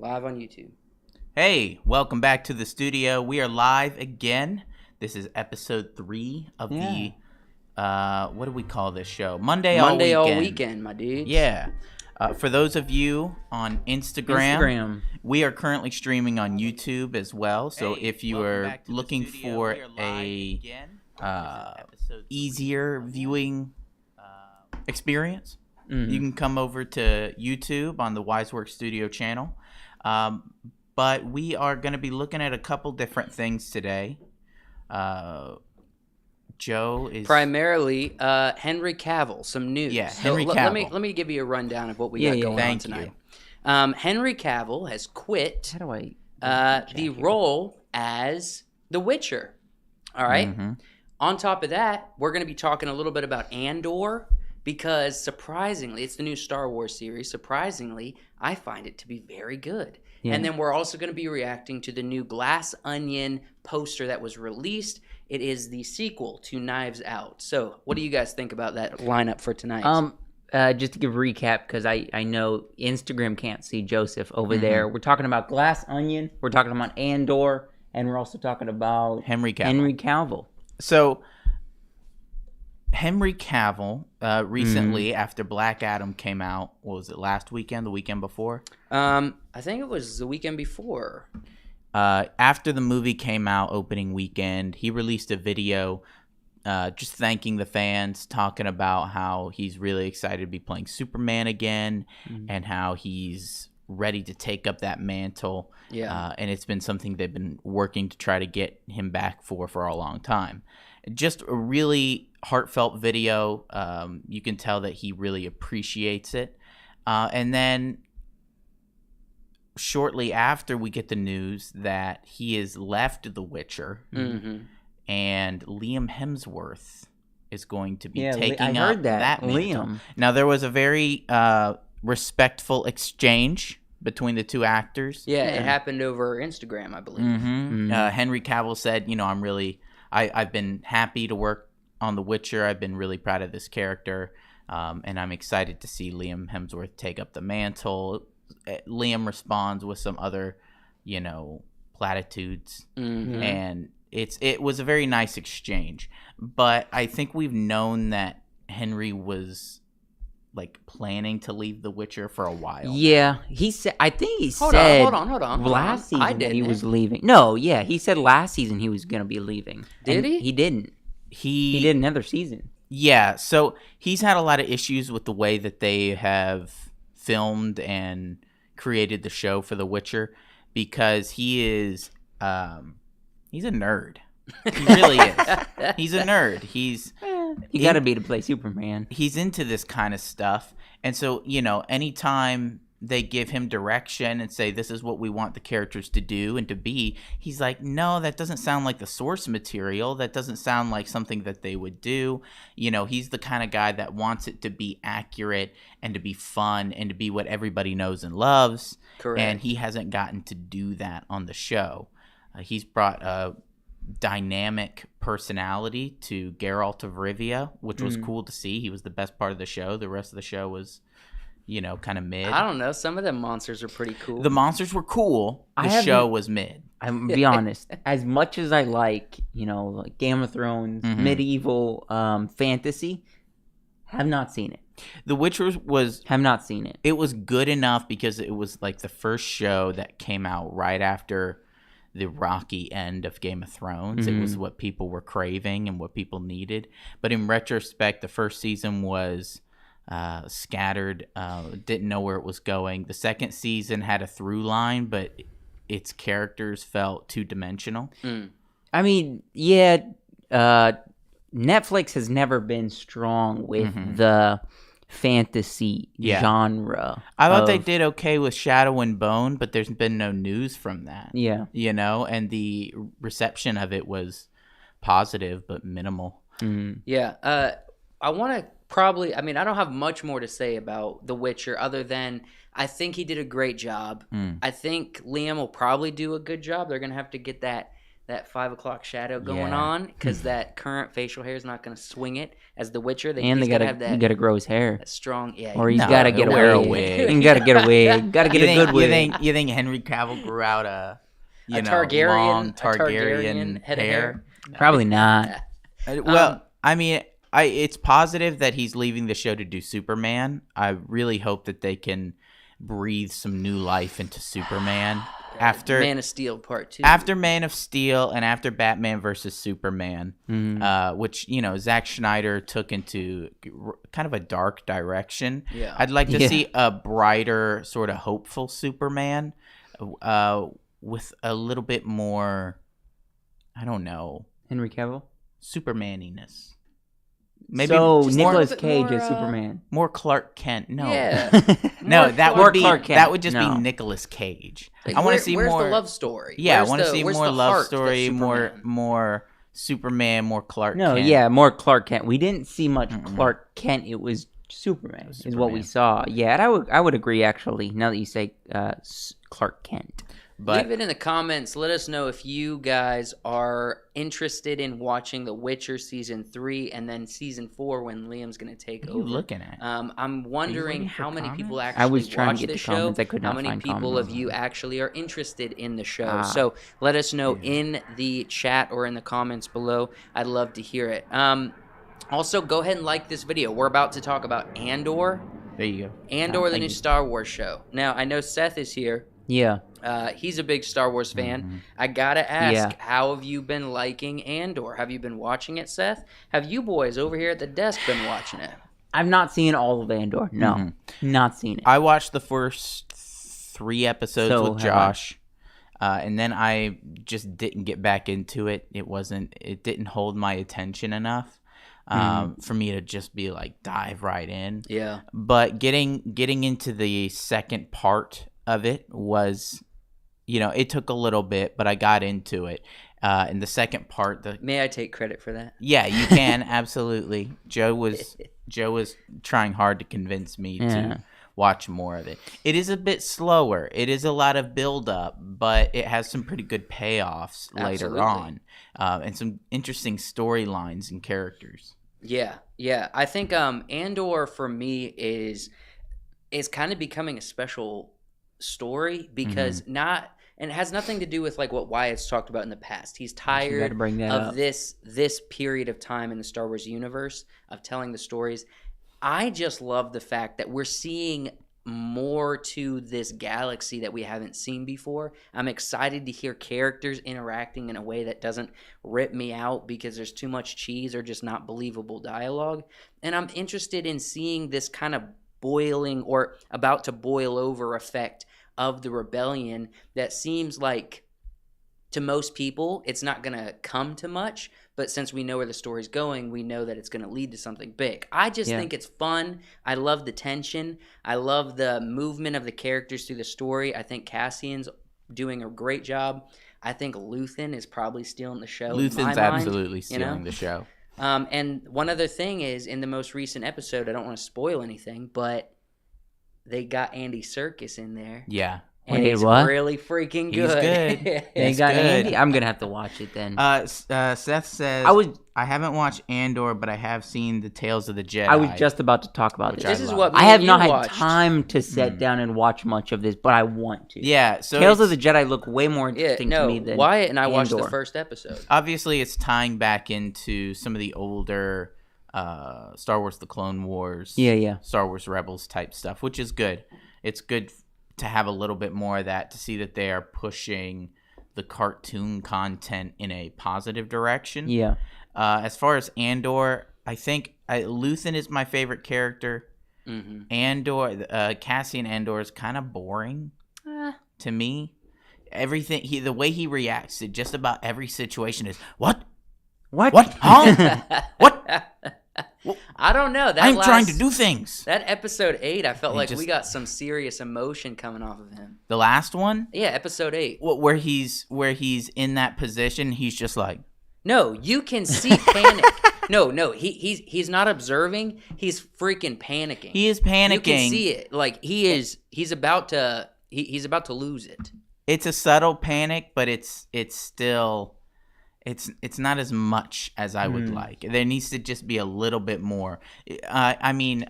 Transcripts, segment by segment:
Live on YouTube. Hey, welcome back to the studio. We are live again. This is episode 3 of the, what do we call this show? Monday All Weekend, my dudes. Yeah. For those of you on Instagram, we are currently streaming on YouTube as well. So if you are looking for a easier viewing experience, you can come over to YouTube on the Wiseworks Studio channel. But we are going to be looking at a couple different things today. Joe is primarily Henry Cavill. Some news. Yeah, Henry Cavill. Let me give you a rundown of what we got going on tonight. Henry Cavill has quit the role as The Witcher. All right. Mm-hmm. On top of that, we're going to be talking a little bit about Andor because surprisingly, it's the new Star Wars series. Surprisingly, I find it to be very good. Yeah. And then we're also going to be reacting to the new Glass Onion poster that was released. It is the sequel to Knives Out. So what do you guys think about that lineup for tonight? Just to give a recap, because I know Instagram can't see Joseph over there. We're talking about Glass Onion. We're talking about Andor. And we're also talking about Henry Cavill. So Henry Cavill recently, after Black Adam came out, what was it, last weekend, the weekend before? I think it was the weekend before. After the movie came out opening weekend, he released a video just thanking the fans, talking about how he's really excited to be playing Superman again and how he's ready to take up that mantle. Yeah. And it's been something they've been working to try to get him back for a long time. Just a really heartfelt video. You can tell that he really appreciates it. And then shortly after, we get the news that he has left The Witcher, and Liam Hemsworth is going to be taking up that mantle. Now, there was a very respectful exchange between the two actors. Yeah, it happened over Instagram, I believe. Henry Cavill said, I've been happy to work on The Witcher. I've been really proud of this character, and I'm excited to see Liam Hemsworth take up the mantle. Liam responds with some other, platitudes, and it was a very nice exchange. But I think we've known that Henry was planning to leave The Witcher for a while. Yeah, he said. I think he said. Hold on. Last season he was leaving. No, yeah, he said last season he was going to be leaving. Did he? He didn't. He did another season. Yeah, so he's had a lot of issues with the way that they have filmed and created the show for The Witcher because he is he's a nerd. He really is. He's a nerd. You got to be to play Superman. He's into this kind of stuff. And so, anytime they give him direction and say, this is what we want the characters to do and to be, he's like, no, that doesn't sound like the source material. That doesn't sound like something that they would do. He's the kind of guy that wants it to be accurate and to be fun and to be what everybody knows and loves. Correct. And he hasn't gotten to do that on the show. He's brought a dynamic personality to Geralt of Rivia, which was cool to see. He was the best part of the show. The rest of the show was kind of mid. I don't know. Some of them monsters are pretty cool. The monsters were cool. The show was mid. I'm gonna be honest. As much as I like Game of Thrones, medieval fantasy, have not seen it. The Witcher have not seen it. It was good enough because it was the first show that came out right after the rocky end of Game of Thrones. It was what people were craving and what people needed. But in retrospect, the first season was scattered, didn't know where it was going. The second season had a through line, but its characters felt two-dimensional. I mean, yeah, Netflix has never been strong with the fantasy genre. I thought they did okay with Shadow and Bone, but there's been no news from that. Yeah. And the reception of it was positive but minimal. Yeah. I want to I don't have much more to say about The Witcher other than I think he did a great job. I think Liam will probably do a good job. They're going to have to get that that 5 o'clock shadow going on, because that current facial hair is not going to swing it as the Witcher. And they gotta grow his hair. That strong, or he's gotta get a wig. He gotta get a wig. Gotta get a good wig. You think Henry Cavill grew out a Targaryen, long Targaryen head of hair? No. Probably not. Well, I mean, it's positive that he's leaving the show to do Superman. I really hope that they can breathe some new life into Superman after Man of Steel Part 2. After Man of Steel and after Batman versus Superman, which Zack Snyder took into kind of a dark direction. Yeah. I'd like to see a brighter, sort of hopeful Superman, with a little bit more, I don't know, Henry Cavill, Supermaniness. Maybe so Nicolas Cage as Superman. More Clark Kent. No. Yeah. No, that would be Clark Kent. That would just be Nicolas Cage. Like, I want to see where's more the love story. Yeah, I want to see more love story, Superman? more Superman, more Clark No, Kent. yeah, more Clark Kent. We didn't see much Clark Kent. It was Superman, is what we saw. Yeah, and I would agree, actually, now that you say Clark Kent. But leave it in the comments. Let us know if you guys are interested in watching The Witcher Season 3 and then Season 4 when Liam's going to take over. What are you looking at? I'm wondering how many people actually I was trying watch to get the the show. comments. I could not how many find people comments. of you actually are interested in the show. So let us know in the chat or in the comments below. I'd love to hear it. Also, go ahead and like this video. We're about to talk about Andor. There you go. Andor, the new Star Wars show. Now, I know Seth is here. Yeah. He's a big Star Wars fan. I gotta ask, how have you been liking Andor? Have you been watching it, Seth? Have you boys over here at the desk been watching it? I've not seen all of Andor. No, not seen it. I watched the first 3 episodes with Josh, and then I just didn't get back into it. It didn't hold my attention enough for me to just be like dive right in. Yeah. But getting into the second part of it was, it took a little bit, but I got into it. In the second part, may I take credit for that? Yeah, you can. Absolutely. Joe was trying hard to convince me to watch more of it. It is a bit slower. It is a lot of build up, but it has some pretty good payoffs later on, and some interesting storylines and characters. Yeah. I think Andor for me is kind of becoming a special story because and it has nothing to do with like what Wyatt's talked about in the past. He's tired of this period of time in the Star Wars universe of telling the stories. I just love the fact that we're seeing more to this galaxy that we haven't seen before. I'm excited to hear characters interacting in a way that doesn't rip me out because there's too much cheese or just not believable dialogue. And I'm interested in seeing this kind of boiling or about to boil over effect of the rebellion that seems like to most people it's not going to come to much, but since we know where the story's going, we know that it's going to lead to something big. I just think it's fun. I love the tension. I love the movement of the characters through the story. I think Cassian's doing a great job. I think Luthen is probably stealing the show. Luthen's absolutely stealing the show. And one other thing is, in the most recent episode, I don't want to spoil anything, but they got Andy Serkis in there. Yeah. And he's really freaking good. He's good. They got Andy? I'm going to have to watch it then. Seth says, I haven't watched Andor, but I have seen the Tales of the Jedi. I was just about to talk about this. This is what I have not had time to sit down and watch much of this, but I want to. Yeah. So Tales of the Jedi look way more interesting to me than Wyatt and I Andor. watched the first episode. Obviously, it's tying back into some of the older Star Wars: The Clone Wars, Star Wars Rebels type stuff, which is good. It's good to have a little bit more of that, to see that they are pushing the cartoon content in a positive direction. Yeah. As far as Andor, I think Luthen is my favorite character. Andor, Cassian Andor is kind of boring to me. Everything the way he reacts to just about every situation is what? Huh? What? I don't know. I'm trying to do things. That episode 8, I felt like we got some serious emotion coming off of him. The last one? Yeah, episode 8. Where he's in that position, he's just like, no, you can see panic. No, he's not observing. He's freaking panicking. He is panicking. You can see it. Like he's about to lose it. It's a subtle panic, but it's still it's not as much as I would like. There needs to just be a little bit more. I mean,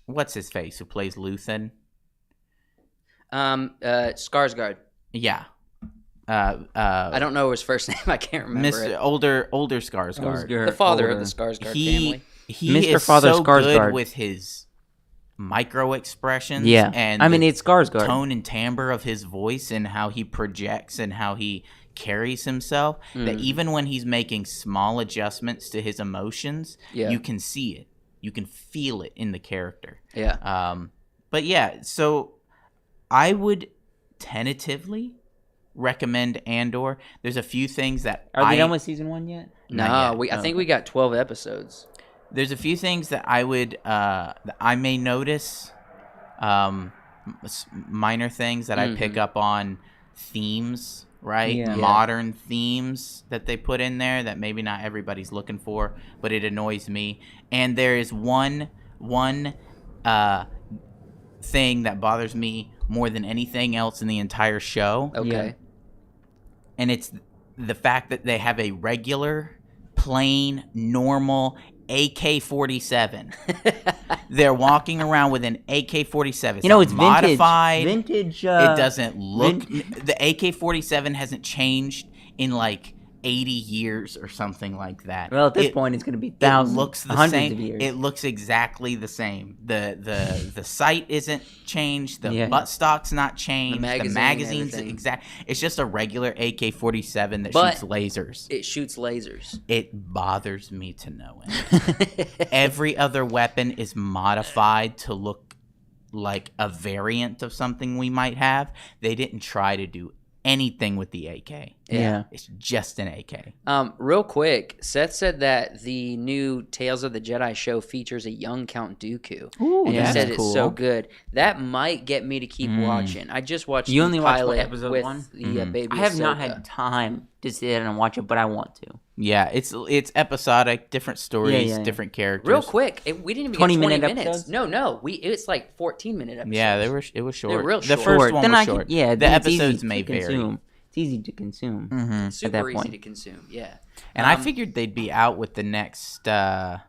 what's his face who plays Luthen? Skarsgård. Yeah. I don't know his first name. I can't remember it. Older Skarsgård. The father of the Skarsgård family. He Mr. is Father so Skarsgård. good with his micro expressions. Yeah. And I mean, it's Skarsgård. tone and timbre of his voice and how he projects and how he carries himself, that even when he's making small adjustments to his emotions, you can see it. You can feel it in the character. Yeah. But yeah, so I would tentatively recommend Andor. There's a few things that Are they done with season 1 yet? No, I think we got 12 episodes. There's a few things that I would that I may notice, minor things that I pick up on, themes, right? Yeah. Modern themes that they put in there that maybe not everybody's looking for, but it annoys me. And there is one thing that bothers me more than anything else in the entire show. Okay. Yeah. And it's the fact that they have a regular, plain, normal AK-47. They're walking around with an AK-47. It's It's modified. Vintage. It doesn't look. The AK-47 hasn't changed in like 80 years or something like that. Well, at this point, it's going to be It looks the hundreds same. of years. It looks exactly the same. The sight isn't changed. The Yeah. buttstock's not changed. The magazine's everything. exact. It's just a regular AK-47 that But shoots lasers. It shoots lasers. It bothers me to no end. Every other weapon is modified to look like a variant of something we might have. They didn't try to do anything with the AK. Yeah. It's just an AK. Real quick, Seth said that the new Tales of the Jedi show features a young Count Dooku. Ooh, and he that's said it's cool. so good. That might get me to keep watching. I just watched You the only watched pilot episode with 1? the baby I have not Ahsoka. had time to sit down and watch it, but I want to. Yeah, it's episodic, different stories, Yeah. different characters. Real quick, we didn't even 20 get 20 minute minutes. episodes? No, it's like 14-minute episodes. Yeah, it was short. They're real The short. first one Then was I short. Can, yeah, the it's easy episodes to may vary. consume. It's easy to consume. Super that easy point. to consume. Yeah. And I figured they'd be out with the next Bad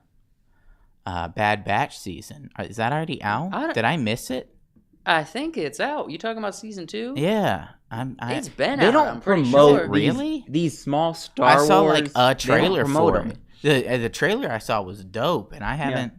Batch season. Is that already out? Did I miss it? I think it's out. You talking about season 2? Yeah, It's been They out. don't I'm pretty promote sure. Really? these small Star Wars. I saw like a they don't trailer promote for them. it. The trailer I saw was dope, and I haven't.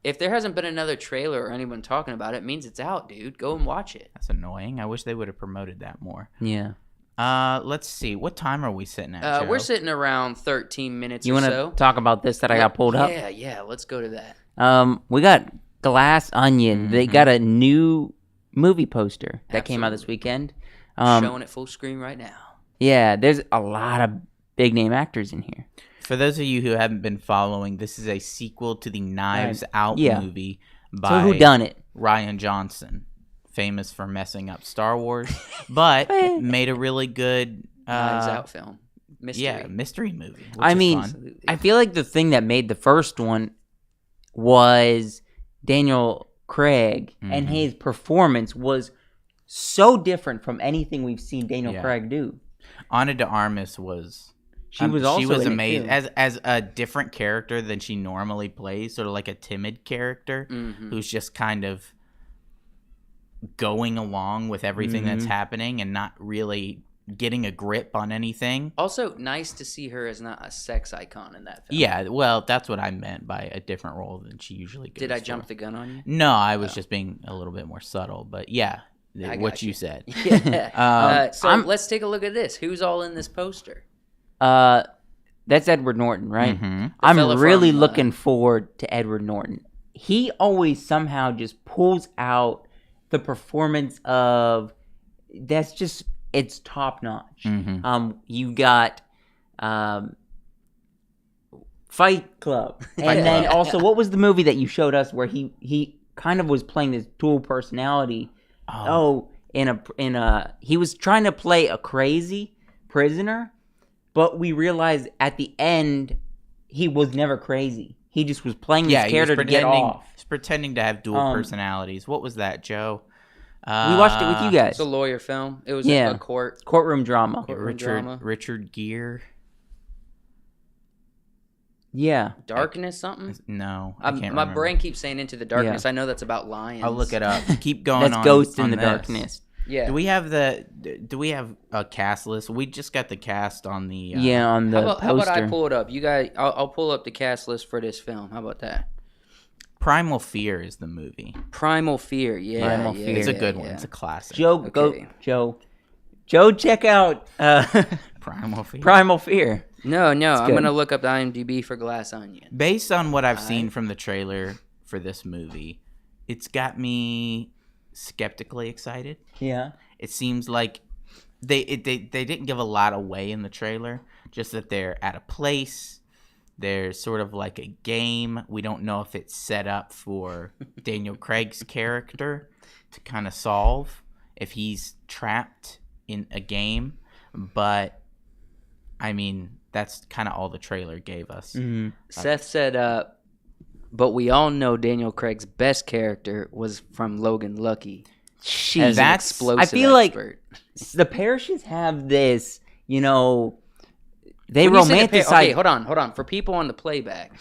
If there hasn't been another trailer or anyone talking about it, it means it's out, dude. Go and watch it. That's annoying. I wish they would have promoted that more. Yeah. Let's see. What time are we sitting at, Joe? We're sitting around 13 minutes You or want to so. talk about this that I got pulled up? Yeah. Let's go to that. We got Glass Onion. They got a new movie poster that came out this weekend. Showing it full screen right now. Yeah, there's a lot of big name actors in here. For those of you who haven't been following, this is a sequel to the Knives Out movie by So who done it? Ryan Johnson, famous for messing up Star Wars, but made a really good Knives Out film. Mystery. Yeah, mystery movie. I mean, Absolutely. I feel like the thing that made the first one was Daniel Craig, and his performance was so different from anything we've seen Daniel Craig do. Ana de Armas was. She was also in it, amazing too. as a different character than she normally plays, sort of like a timid character who's just kind of going along with everything that's happening and not really getting a grip on anything. Also, nice to see her as not a sex icon in that film. Yeah, well, that's what I meant by a different role than she usually goes Did I for. jump the gun on you? No, I was just being a little bit more subtle, but yeah, what you said. Yeah. So let's take a look at this. Who's all in this poster? That's Edward Norton, right? I'm fella really from, looking forward to Edward Norton. He always somehow just pulls out the performance of that's just it's top notch. You got Fight Club, and then also what was the movie that you showed us where he kind of was playing this dual personality? In a he was trying to play a crazy prisoner, but we realized at the end he was never crazy. He just was playing this character to get off. He's pretending to have dual personalities. What was that, Joe? We watched it with you guys. It's a lawyer film. It was a courtroom drama. Richard Gere. Yeah. Darkness something? No, I can't remember. My brain keeps saying Into the Darkness. Yeah. I know that's about lions. I'll look it up. Keep going. That's Ghost in the Darkness. Yeah. Do we have a cast list? We just got the cast on the on the poster. How about I pull it up? You guys, I'll pull up the cast list for this film. How about that? Primal Fear is the movie. Primal Fear, yeah. Primal Fear. It's a good one. It's a classic. Joe, check out Primal Fear. Primal Fear. No, I'm going to look up the IMDb for Glass Onion. Based on what I've seen from the trailer for this movie, it's got me skeptically excited. Yeah. It seems like they didn't give a lot away in the trailer, just that they're at a place. There's sort of like a game. We don't know if it's set up for Daniel Craig's character to kind of solve if he's trapped in a game. But, I mean, that's kind of all the trailer gave us. Mm-hmm. Seth said, but we all know Daniel Craig's best character was from Logan Lucky. As an explosive I feel expert. Like the Parishes have this, they romanticize. Okay, hold on. For people on the playback,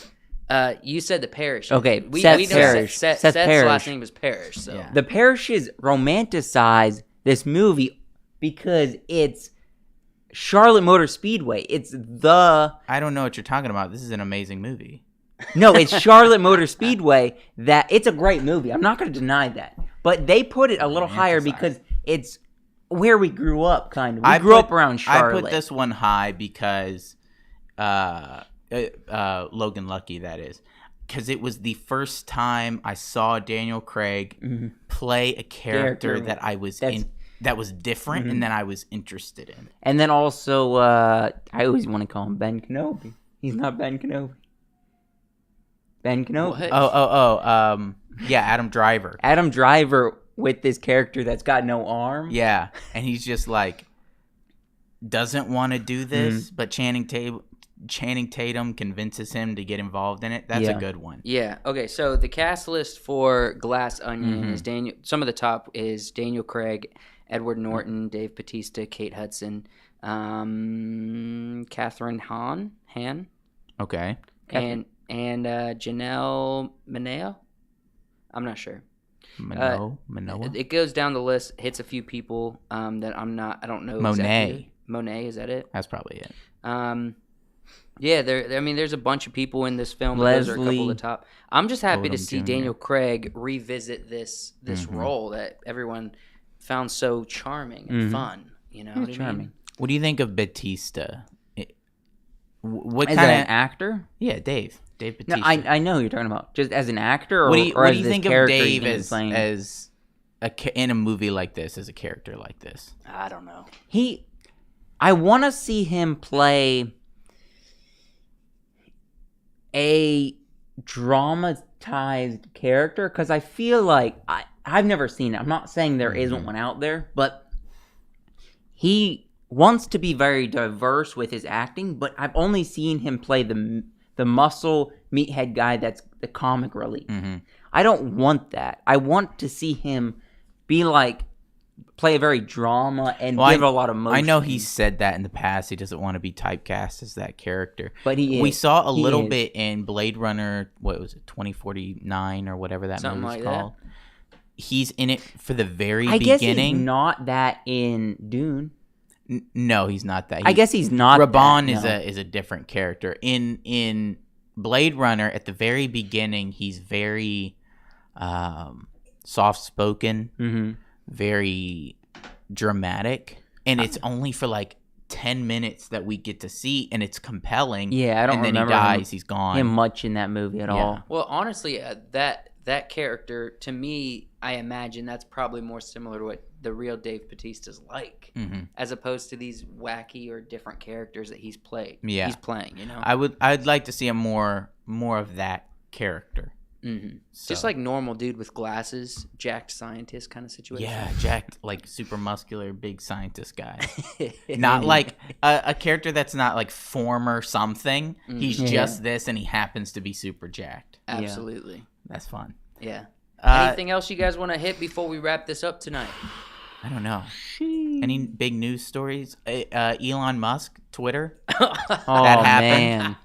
you said the Parish. Okay, Seth Parrish. Seth's Parrish. last name is Parrish. So The Parishes romanticize this movie because it's Charlotte Motor Speedway. I don't know what you're talking about. This is an amazing movie. No, it's Charlotte Motor Speedway. It's a great movie. I'm not going to deny that. But they put it a little higher because it's where we grew up, kind of. We grew up around Charlotte. I put this one high because Logan Lucky, that is. Because it was the first time I saw Daniel Craig play a character that I was that was different and that I was interested in. And then also, I always want to call him Ben Kenobi. He's not Ben Kenobi. Ben Kenobi. What? Yeah, Adam Driver. Adam Driver with this character that's got no arm. Yeah, and he's just like doesn't want to do this, but Channing Tatum convinces him to get involved in it. That's a good one. Yeah. Okay. So the cast list for Glass Onion is Daniel. Some of the top is Daniel Craig, Edward Norton, Dave Bautista, Kate Hudson, Catherine Han. Okay. And Janelle Monáe. I'm not sure. Manoa? It goes down the list, hits a few people that I don't know exactly. Monet, is that it? That's probably it. Yeah, there's a bunch of people in this film. Those are a couple of the top. I'm just happy to see Daniel Craig revisit this role that everyone found so charming and fun. You know what I mean? What do you think of Bautista? What as kind an actor? Yeah, Dave Bautista. No, I know who you're talking about. Just as an actor, or what do you think of Dave as in a movie like this, as a character like this? I don't know. I want to see him play a dramatized character because I feel like I've never seen it. I'm not saying there isn't one out there, but he wants to be very diverse with his acting, but I've only seen him play the muscle meathead guy that's the comic relief. I don't want that. I want to see him be play a very drama and give a lot of emotion. I know he said that in the past. He doesn't want to be typecast as that character. But we saw a little bit in Blade Runner, what was it, 2049 or whatever that movie was called. That. He's in it for the very beginning. I guess he's not that in Dune. No, he's not that. I guess he's not. Raban is a different character. In Blade Runner, at the very beginning, he's very soft-spoken, very dramatic, and it's only for 10 minutes that we get to see, and it's compelling. Yeah, I don't remember. And then he dies. He's gone. Him much in that movie at all. Well, honestly, that character, to me, I imagine that's probably more similar to what the real Dave Bautista's like, as opposed to these wacky or different characters that he's played. Yeah, he's playing. You know, I'd like to see a more of that character. So. Just like normal dude with glasses, jacked scientist kind of situation. Yeah, jacked, super muscular, big scientist guy. Not like a character that's not former something. He's just this, and he happens to be super jacked. Absolutely. Yeah. That's fun. Yeah. Anything else you guys want to hit before we wrap this up tonight? I don't know. Any big news stories? Elon Musk, Twitter. That happened.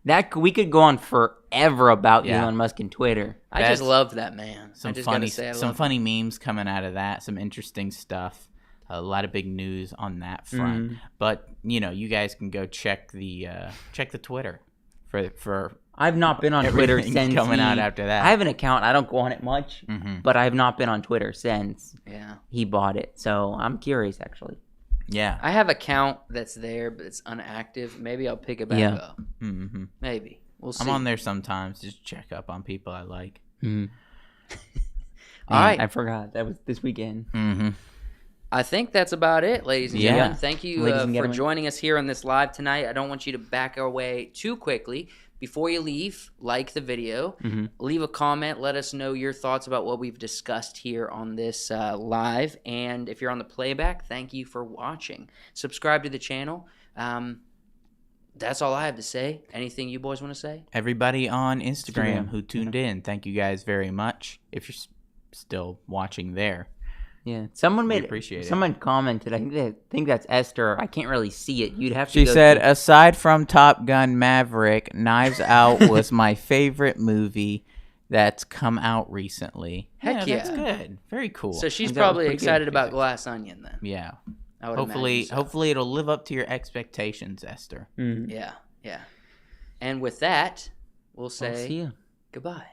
Man. We could go on forever about Elon Musk and Twitter. I just love that man. Some funny memes coming out of that. Some interesting stuff. A lot of big news on that front. But you guys can go check the Twitter for. I've not been on Twitter since coming out after that. I have an account. I don't go on it much, but I have not been on Twitter since he bought it. So I'm curious, actually. Yeah, I have an account that's there, but it's inactive. Maybe I'll pick it back up. Maybe we'll see. I'm on there sometimes. Just check up on people I like. All right, I forgot that was this weekend. I think that's about it, ladies and gentlemen. Thank you for joining us here on this live tonight. I don't want you to back away too quickly. Before you leave, like the video, leave a comment, let us know your thoughts about what we've discussed here on this live. And if you're on the playback, thank you for watching. Subscribe to the channel. That's all I have to say. Anything you boys want to say? Everybody on Instagram who tuned in, thank you guys very much. If you're still watching there. Yeah, someone commented. I think that's Esther. I can't really see it. You'd have to. She said, aside from Top Gun Maverick, Knives Out was my favorite movie that's come out recently. Heck yeah, that's good. Very cool. So she's probably excited about Glass Onion then. Yeah. Hopefully it'll live up to your expectations, Esther. Yeah. And with that, we'll say see you. Goodbye.